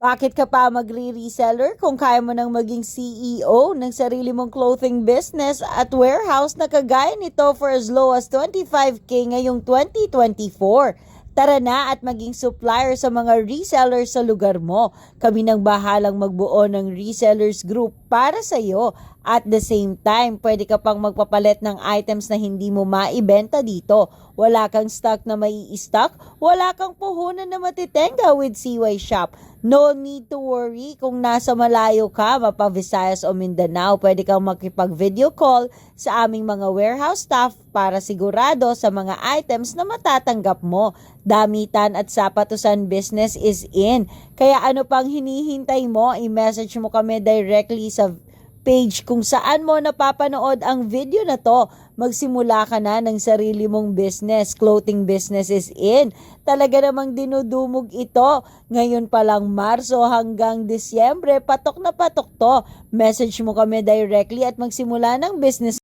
Bakit ka pa magre-reseller kung kaya mo nang maging CEO ng sarili mong clothing business at warehouse na kagaya nito for as low as 25K ngayong 2024? Tara na at maging supplier sa mga resellers sa lugar mo. Kami nang bahalang magbuo ng resellers group para sa iyo. At the same time, pwede ka pang magpapalit ng items na hindi mo maibenta dito. Wala kang stock na mai-stock, wala kang puhunan na matitenga with CY Shop. No need to worry kung nasa malayo ka, mapa Visayas o Mindanao, pwede kang makipag-video call sa aming mga warehouse staff para sigurado sa mga items na matatanggap mo. Damitan at sapatusan business is in. Kaya ano pang hinihintay mo, i-message mo kami directly sa page kung saan mo napapanood ang video na to. Magsimula ka na ng sarili mong business. Clothing business is in. Talaga namang dinudumog ito. Ngayon pa lang Marso hanggang Disyembre, patok na patok to. Message mo kami directly at magsimula ng business